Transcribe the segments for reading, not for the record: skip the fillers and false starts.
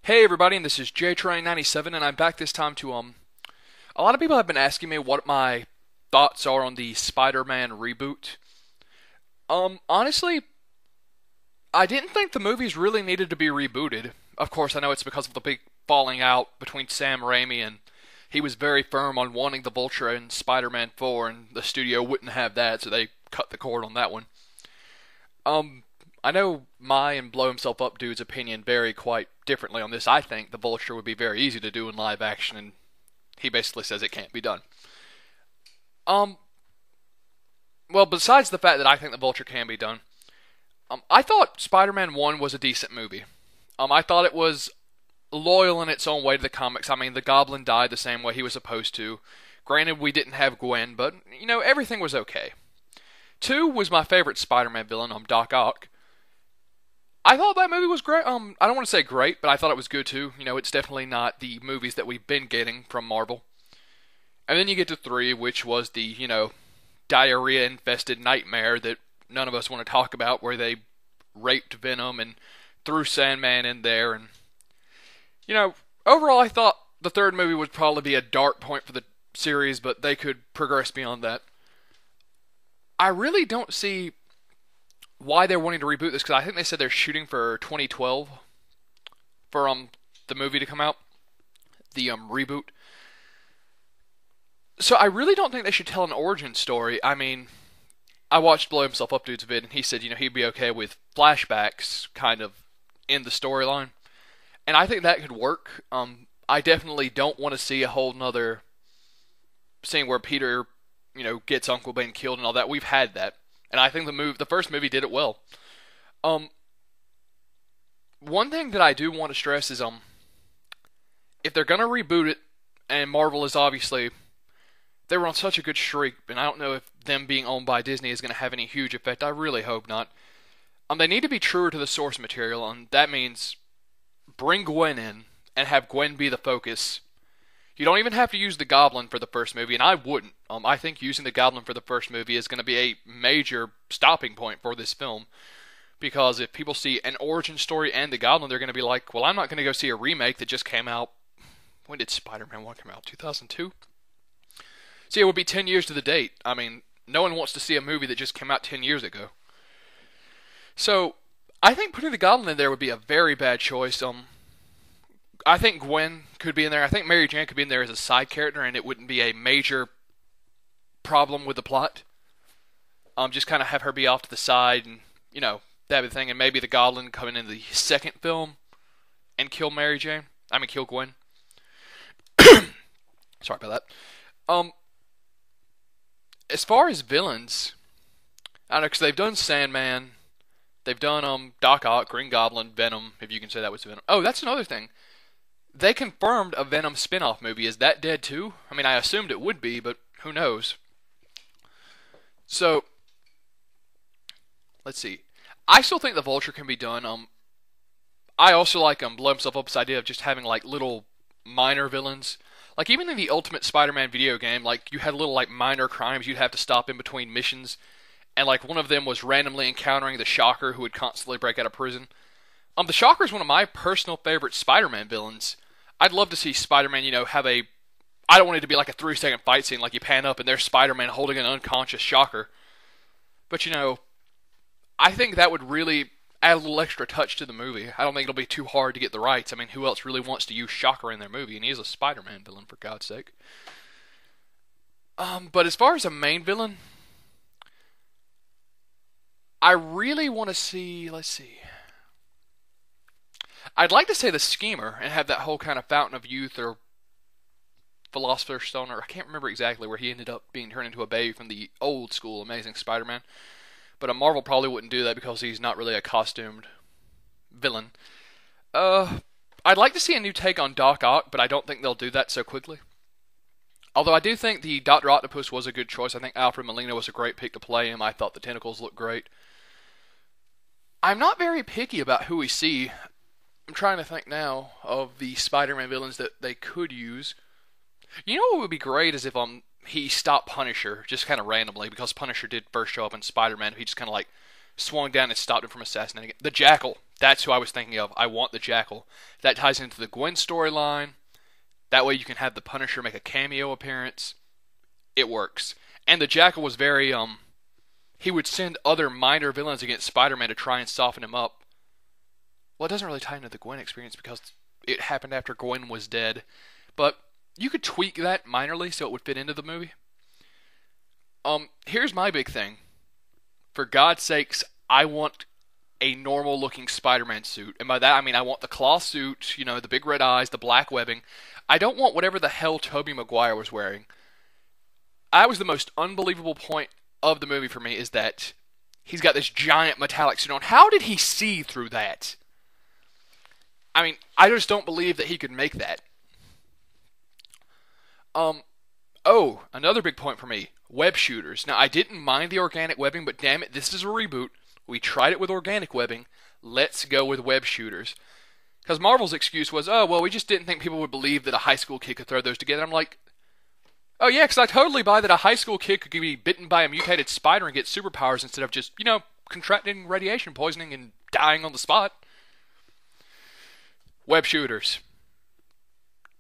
Hey everybody, and this is JTrain97, and I'm back this time to a lot of people have been asking me what my thoughts are on the Spider-Man reboot. Honestly, I didn't think the movies really needed to be rebooted. Of course, I know it's because of the big falling out between Sam Raimi, and he was very firm on wanting the Vulture in Spider-Man 4, and the studio wouldn't have that, so they cut the cord on that one. I know my and Blow Himself Up dude's opinion vary quite differently on this. I think the Vulture would be very easy to do in live action, and he basically says it can't be done. Um, well, besides the fact that I think the Vulture can be done, I thought Spider-Man 1 was a decent movie. I thought it was loyal in its own way to the comics. I mean, the Goblin died the same way he was supposed to. Granted, we didn't have Gwen, but, everything was okay. 2 was my favorite Spider-Man villain, Doc Ock. I thought that movie was great. I don't want to say great, but I thought it was good too. It's definitely not the movies that we've been getting from Marvel. And then you get to 3, which was the, diarrhea-infested nightmare that none of us want to talk about, where they raped Venom and threw Sandman in there. And, overall I thought the third movie would probably be a dark point for the series, but they could progress beyond that. I really don't see why they're wanting to reboot this, because I think they said they're shooting for 2012 for the movie to come out, the reboot. So I really don't think they should tell an origin story. I mean, I watched Blow Himself Up dude's vid, and he said he'd be okay with flashbacks kind of in the storyline, and I think that could work. I definitely don't want to see a whole nother scene where Peter gets Uncle Ben killed and all that. We've had that. And I think the first movie did it well. One thing that I do want to stress is, if they're gonna reboot it, and Marvel is obviously, they were on such a good streak, and I don't know if them being owned by Disney is gonna have any huge effect. I really hope not. They need to be truer to the source material, and that means bring Gwen in and have Gwen be the focus. You don't even have to use the Goblin for the first movie, and I wouldn't. I think using the Goblin for the first movie is going to be a major stopping point for this film. Because if people see an origin story and the Goblin, they're going to be like, well, I'm not going to go see a remake that just came out. When did Spider-Man 1 come out? 2002? So yeah, it would be 10 years to the date. I mean, no one wants to see a movie that just came out 10 years ago. So, I think putting the Goblin in there would be a very bad choice. I think Gwen could be in there. I think Mary Jane could be in there as a side character, and it wouldn't be a major problem with the plot. Just kind of have her be off to the side, and that thing, and maybe the Goblin coming in the second film and kill Mary Jane. I mean, kill Gwen. Sorry about that. As far as villains, I don't know, because they've done Sandman, they've done Doc Ock, Green Goblin, Venom, if you can say that was Venom. Oh, that's another thing. They confirmed a Venom spin-off movie. Is that dead too? I mean, I assumed it would be, but who knows? So, let's see. I still think the Vulture can be done. I also like Blow Himself Up's idea of just having like little minor villains. Like even in the Ultimate Spider-Man video game, like you had little like minor crimes you'd have to stop in between missions, and like one of them was randomly encountering the Shocker, who would constantly break out of prison. The Shocker is one of my personal favorite Spider-Man villains. I'd love to see Spider-Man, have a... I don't want it to be like a 3-second fight scene, like you pan up and there's Spider-Man holding an unconscious Shocker. But, I think that would really add a little extra touch to the movie. I don't think it'll be too hard to get the rights. I mean, who else really wants to use Shocker in their movie? And he is a Spider-Man villain, for God's sake. But as far as a main villain, I really want to see... Let's see... I'd like to say the Schemer and have that whole kind of Fountain of Youth or Philosopher's Stone, or I can't remember exactly, where he ended up being turned into a baby from the old school Amazing Spider-Man. But a Marvel probably wouldn't do that because he's not really a costumed villain. I'd like to see a new take on Doc Ock, but I don't think they'll do that so quickly. Although I do think the Dr. Octopus was a good choice. I think Alfred Molina was a great pick to play him. I thought the tentacles looked great. I'm not very picky about who we see. I'm trying to think now of the Spider-Man villains that they could use. What would be great is if he stopped Punisher just kind of randomly, because Punisher did first show up in Spider-Man. He just kind of like swung down and stopped him from assassinating it. The Jackal. That's who I was thinking of. I want the Jackal. That ties into the Gwen storyline. That way you can have the Punisher make a cameo appearance. It works. And the Jackal was very, he would send other minor villains against Spider-Man to try and soften him up. Well, it doesn't really tie into the Gwen experience because it happened after Gwen was dead. But you could tweak that minorly so it would fit into the movie. Here's my big thing. For God's sakes, I want a normal-looking Spider-Man suit. And by that, I mean I want the cloth suit, you know, the big red eyes, the black webbing. I don't want whatever the hell Tobey Maguire was wearing. That was the most unbelievable point of the movie for me, is that he's got this giant metallic suit on. How did he see through that? I mean, I just don't believe that he could make that. Oh, another big point for me. Web shooters. Now, I didn't mind the organic webbing, but damn it, this is a reboot. We tried it with organic webbing. Let's go with web shooters. Because Marvel's excuse was, oh, well, we just didn't think people would believe that a high school kid could throw those together. I'm like, oh, yeah, because I totally buy that a high school kid could be bitten by a mutated spider and get superpowers instead of just, you know, contracting radiation poisoning and dying on the spot. Web shooters.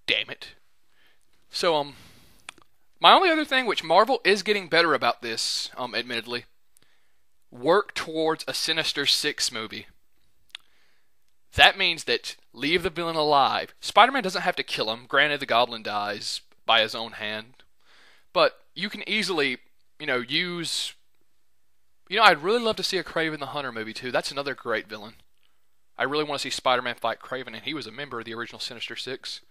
Damn it. So, my only other thing, which Marvel is getting better about this, admittedly, work towards a Sinister Six movie. That means that leave the villain alive. Spider-Man doesn't have to kill him. Granted, the Goblin dies by his own hand. But you can easily, you know, use... You know, I'd really love to see a Kraven the Hunter movie, too. That's another great villain. I really want to see Spider-Man fight Kraven, and he was a member of the original Sinister Six.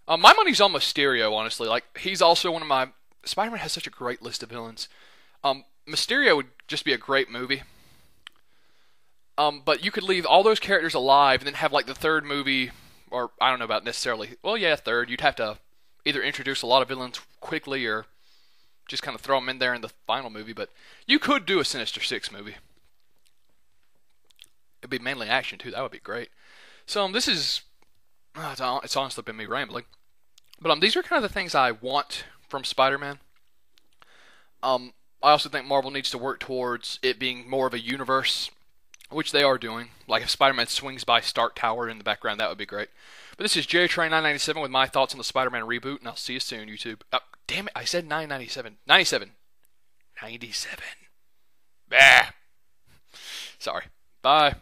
My money's on Mysterio, honestly. Like, he's also one of my... Spider-Man has such a great list of villains. Mysterio would just be a great movie. But you could leave all those characters alive and then have, like, the third movie, or I don't know about necessarily... Well, yeah, third. You'd have to either introduce a lot of villains quickly or just kind of throw them in there in the final movie. But you could do a Sinister Six movie. It'd be mainly action, too. That would be great. So, this is... it's honestly been me rambling. But these are kind of the things I want from Spider-Man. I also think Marvel needs to work towards it being more of a universe, which they are doing. Like if Spider-Man swings by Stark Tower in the background, that would be great. But this is JTrain997 with my thoughts on the Spider-Man reboot, and I'll see you soon, YouTube. Oh, damn it, I said 997. 97. 97. Bah. Sorry. Bye.